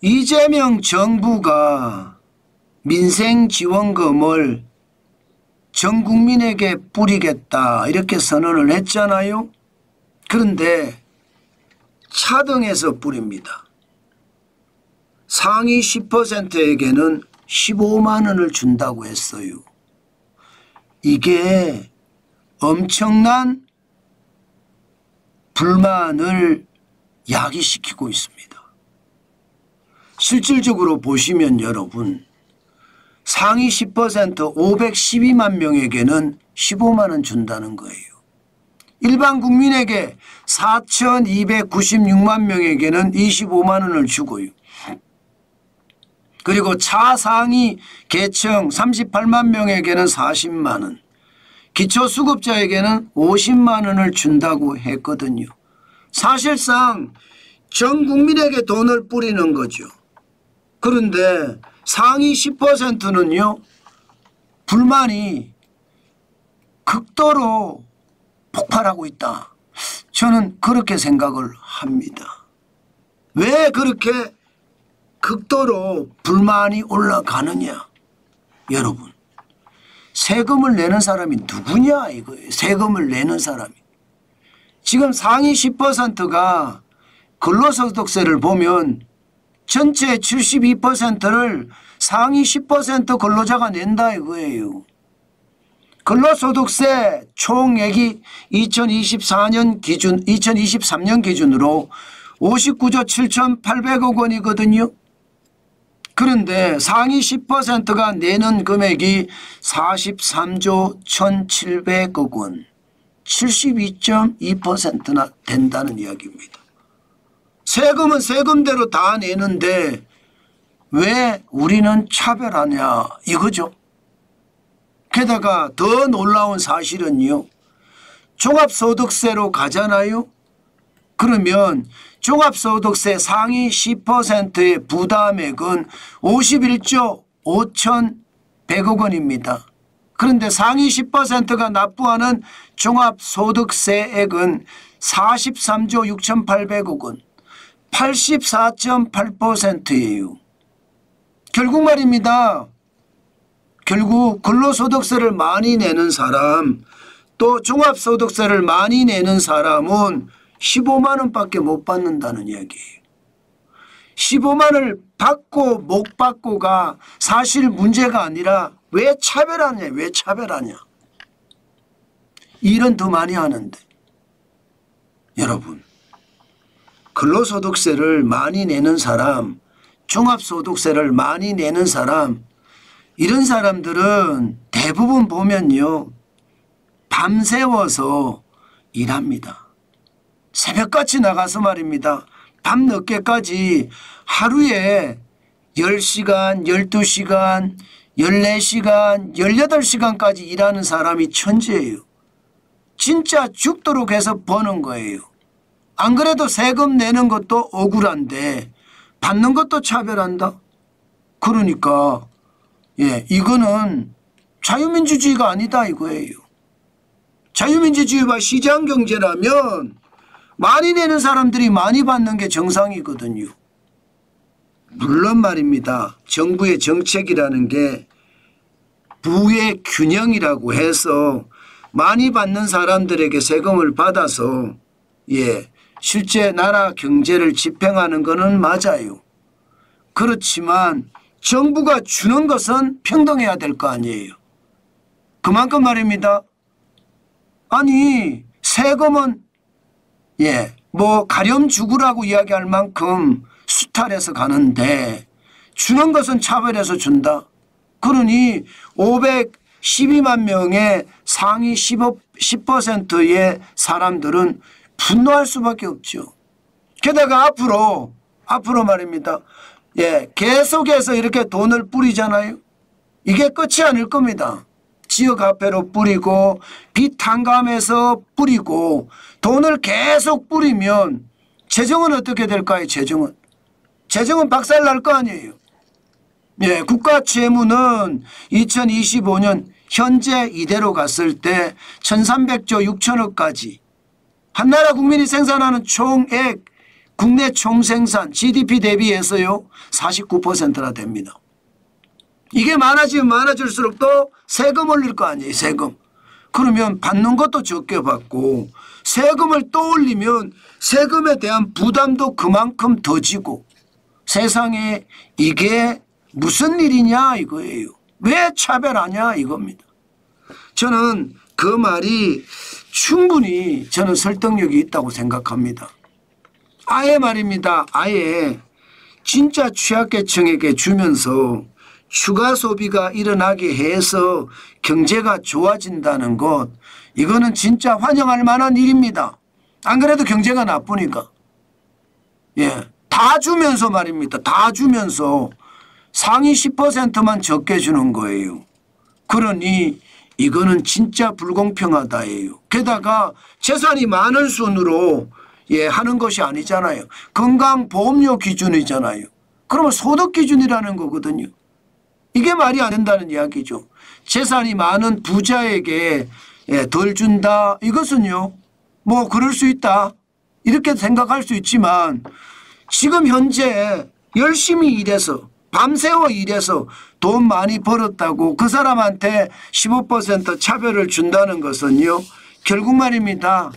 이재명 정부가 민생지원금을 전 국민에게 뿌리겠다 이렇게 선언을 했잖아요. 그런데 차등해서 뿌립니다. 상위 10%에게는 15만 원을 준다고 했어요. 이게 엄청난 불만을 야기시키고 있습니다. 실질적으로 보시면 여러분 상위 10% 512만 명에게는 15만 원 준다는 거예요. 일반 국민에게 4,296만 명에게는 25만 원을 주고요. 그리고 차상위 계층 38만 명에게는 40만 원, 기초수급자에게는 50만 원을 준다고 했거든요. 사실상 전 국민에게 돈을 뿌리는 거죠. 그런데 상위 10%는요. 불만이 극도로 폭발하고 있다. 저는 그렇게 생각을 합니다. 왜 그렇게 극도로 불만이 올라가느냐. 여러분 세금을 내는 사람이 누구냐 이거예요. 세금을 내는 사람이. 지금 상위 10%가 근로소득세를 보면 전체 72%를 상위 10% 근로자가 낸다 이거예요. 근로소득세 총액이 2023년 기준으로 59조 7,800억 원이거든요. 그런데 상위 10%가 내는 금액이 43조 1,700억 원, 72.2%나 된다는 이야기입니다. 세금은 세금대로 다 내는데 왜 우리는 차별하냐 이거죠. 게다가 더 놀라운 사실은요. 종합소득세로 가잖아요. 그러면 종합소득세 상위 10%의 부담액은 51조 5,100억 원입니다. 그런데 상위 10%가 납부하는 종합소득세액은 43조 6,800억 원, 84.8%예요. 결국 말입니다. 결국 근로소득세를 많이 내는 사람 또 종합소득세를 많이 내는 사람은 15만 원밖에 못 받는다는 이야기예요. 15만 원을 받고 못 받고가 사실 문제가 아니라 왜 차별하냐. 왜 차별하냐. 일은 더 많이 하는데. 여러분 근로소득세를 많이 내는 사람 종합소득세를 많이 내는 사람 이런 사람들은 대부분 보면요. 밤새워서 일합니다. 새벽같이 나가서 말입니다. 밤늦게까지 하루에 10시간, 12시간, 14시간, 18시간까지 일하는 사람이 천재예요. 진짜 죽도록 해서 버는 거예요. 안 그래도 세금 내는 것도 억울한데 받는 것도 차별한다? 그러니까 이거는 자유민주주의가 아니다 이거예요. 자유민주주의와 시장경제라면 많이 내는 사람들이 많이 받는 게 정상이거든요. 물론 말입니다. 정부의 정책이라는 게 부의 균형이라고 해서 많이 받는 사람들에게 세금을 받아서 실제 나라 경제를 집행하는 것은 맞아요. 그렇지만 정부가 주는 것은 평등해야 될 거 아니에요. 그만큼 말입니다. 아니 세금은 뭐 가렴 주구라고 이야기할 만큼 수탈해서 가는데 주는 것은 차별해서 준다. 그러니 512만 명의 상위 10%의 사람들은 분노할 수밖에 없죠. 게다가 앞으로 말입니다. 계속해서 이렇게 돈을 뿌리잖아요. 이게 끝이 아닐 겁니다. 지역화폐로 뿌리고 빚 탕감해서 뿌리고 돈을 계속 뿌리면 재정은 어떻게 될까요? 재정은 박살날 거 아니에요. 국가 채무는 2025년 현재 이대로 갔을 때 1300조 6천억까지 한나라 국민이 생산하는 총액 국내 총생산 GDP 대비해서요 49%나 됩니다. 이게 많아지면 많아질수록 또 세금 올릴 거 아니에요. 세금. 그러면 받는 것도 적게 받고 세금을 또 올리면 세금에 대한 부담도 그만큼 더 지고 세상에 이게 무슨 일이냐 이거예요. 왜 차별하냐 이겁니다. 저는 그 말이 충분히 저는 설득력이 있다고 생각합니다. 아예 말입니다. 아예 진짜 취약계층에게 주면서 추가 소비가 일어나게 해서 경제가 좋아진다는 것, 이거는 진짜 환영할 만한 일입니다. 안 그래도 경제가 나쁘니까. 예, 다 주면서 말입니다. 다 주면서 상위 10%만 적게 주는 거예요. 그러니 이거는 진짜 불공평하다예요. 게다가 재산이 많은 순으로 하는 것이 아니잖아요. 건강보험료 기준이잖아요. 그러면 소득 기준이라는 거거든요. 이게 말이 안 된다는 이야기죠. 재산이 많은 부자에게 덜 준다. 이것은요. 뭐 그럴 수 있다. 이렇게 생각할 수 있지만 지금 현재 열심히 일해서 밤새워 일해서 돈 많이 벌었다고 그 사람한테 15% 차별을 준다는 것은요. 결국 말입니다.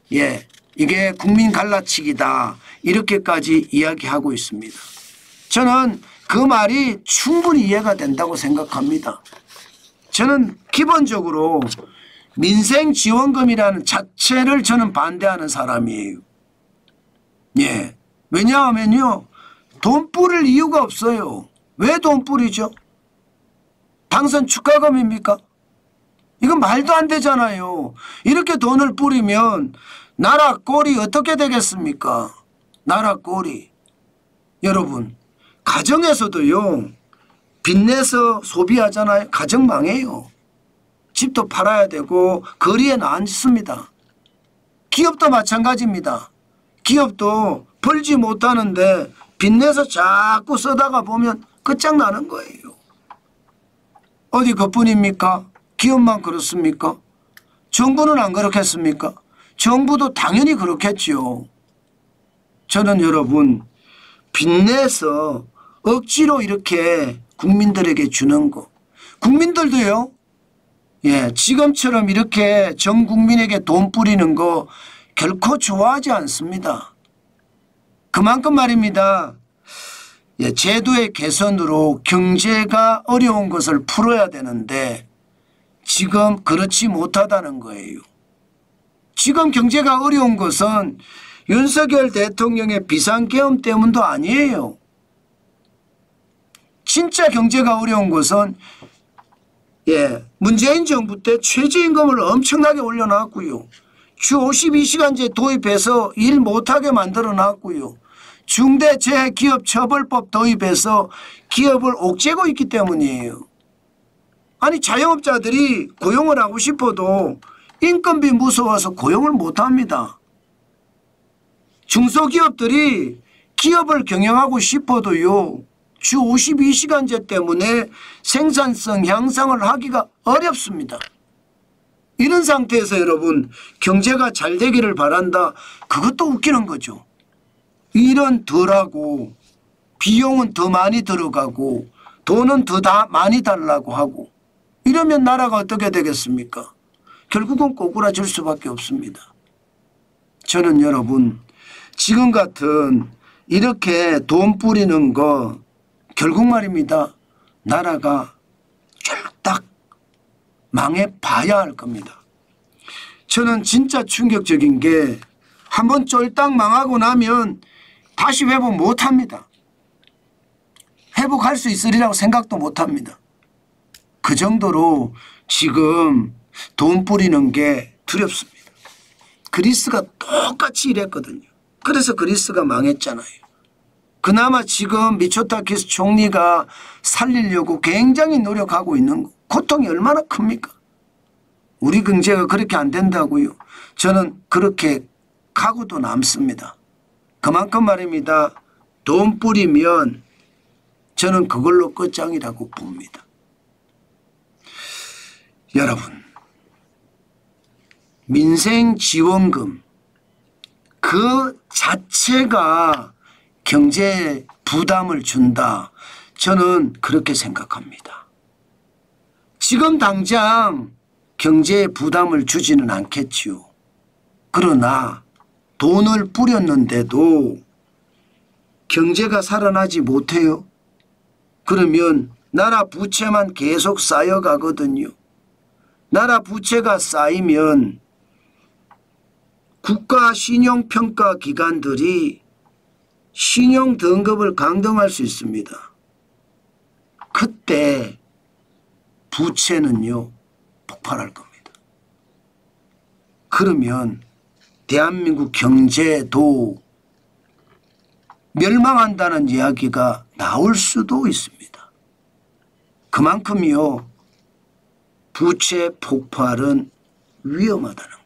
이게 국민 갈라치기다. 이렇게까지 이야기하고 있습니다. 저는 그 말이 충분히 이해가 된다고 생각합니다. 저는 기본적으로 민생지원금이라는 자체를 저는 반대하는 사람이에요. 왜냐하면요. 돈 뿌릴 이유가 없어요. 왜 돈 뿌리죠? 당선 축하금입니까? 이건 말도 안 되잖아요. 이렇게 돈을 뿌리면 나라 꼴이 어떻게 되겠습니까? 나라 꼴이. 여러분 가정에서도요. 빚내서 소비하잖아요. 가정 망해요. 집도 팔아야 되고 거리에 나앉습니다. 기업도 마찬가지입니다. 기업도 벌지 못하는데 빚내서 자꾸 쓰다가 보면 끝장나는 거예요. 어디 그뿐입니까? 기업만 그렇습니까? 정부는 안 그렇겠습니까? 정부도 당연히 그렇겠지요. 저는 여러분 빚내서 억지로 이렇게 국민들에게 주는 거. 국민들도요. 지금처럼 이렇게 전 국민에게 돈 뿌리는 거 결코 좋아하지 않습니다. 그만큼 말입니다. 제도의 개선으로 경제가 어려운 것을 풀어야 되는데 지금 그렇지 못하다는 거예요. 지금 경제가 어려운 것은 윤석열 대통령의 비상계엄 때문도 아니에요. 진짜 경제가 어려운 것은 문재인 정부 때 최저임금을 엄청나게 올려놨고요. 주 52시간제 도입해서 일 못하게 만들어놨고요. 중대재해기업처벌법 도입해서 기업을 옥죄고 있기 때문이에요. 아니 자영업자들이 고용을 하고 싶어도 인건비 무서워서 고용을 못합니다. 중소기업들이 기업을 경영하고 싶어도요. 주 52시간제 때문에 생산성 향상을 하기가 어렵습니다. 이런 상태에서 여러분 경제가 잘 되기를 바란다. 그것도 웃기는 거죠. 일은 덜하고 비용은 더 많이 들어가고 돈은 더 많이 달라고 하고 이러면 나라가 어떻게 되겠습니까? 결국은 꼬꾸라질 수밖에 없습니다. 저는 여러분 지금 같은 이렇게 돈 뿌리는 거 결국 말입니다. 나라가 쫄딱 망해봐야 할 겁니다. 저는 진짜 충격적인 게 한번 쫄딱 망하고 나면 다시 회복 못합니다. 회복할 수 있으리라고 생각도 못합니다. 그 정도로 지금 돈 뿌리는 게 두렵습니다. 그리스가 똑같이 이랬거든요. 그래서 그리스가 망했잖아요. 그나마 지금 미초타키스 총리가 살리려고 굉장히 노력하고 있는 거. 고통이 얼마나 큽니까? 우리 경제가 그렇게 안 된다고요. 저는 그렇게 각오도 남습니다. 그만큼 말입니다. 돈 뿌리면 저는 그걸로 끝장이라고 봅니다. 여러분 민생지원금 그 자체가 경제 부담을 준다. 저는 그렇게 생각합니다. 지금 당장 경제에 부담을 주지는 않겠지요. 그러나 돈을 뿌렸는데도 경제가 살아나지 못해요. 그러면 나라 부채만 계속 쌓여가거든요. 나라 부채가 쌓이면 국가 신용평가 기관들이 신용 등급을 강등할 수 있습니다. 그때 부채는요 폭발할 겁니다. 그러면 대한민국 경제도 멸망한다는 이야기가 나올 수도 있습니다. 그만큼요 부채 폭발은 위험하다는 거예요.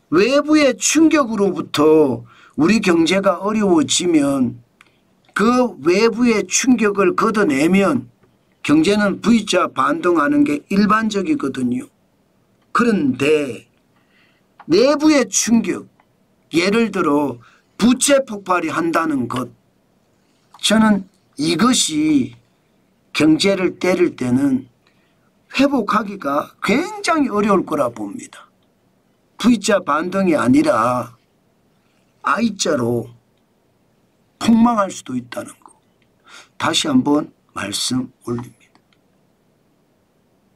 외부의 충격으로부터 우리 경제가 어려워지면 그 외부의 충격을 걷어내면 경제는 V자 반등하는 게 일반적이거든요. 그런데 내부의 충격, 예를 들어 부채 폭발이 한다는 것, 저는 이것이 경제를 때릴 때는 회복하기가 굉장히 어려울 거라 봅니다. V자 반등이 아니라 I자로 폭망할 수도 있다는 거. 다시 한번 말씀 올립니다.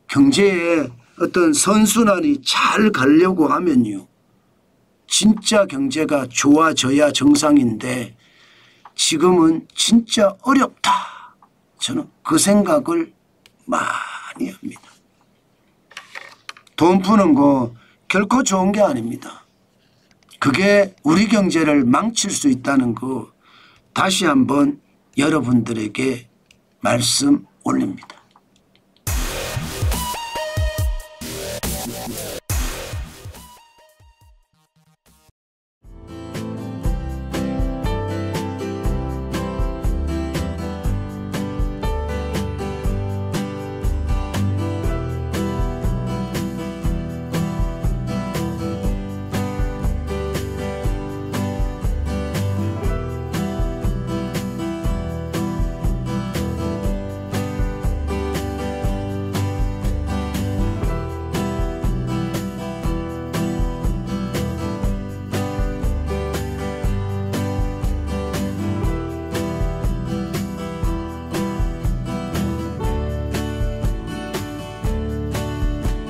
경제에 어떤 선순환이 잘 가려고 하면요. 진짜 경제가 좋아져야 정상인데 지금은 진짜 어렵다. 저는 그 생각을 많이 합니다. 돈 푸는 거 결코 좋은 게 아닙니다. 그게 우리 경제를 망칠 수 있다는 거 다시 한번 여러분들에게 말씀 올립니다.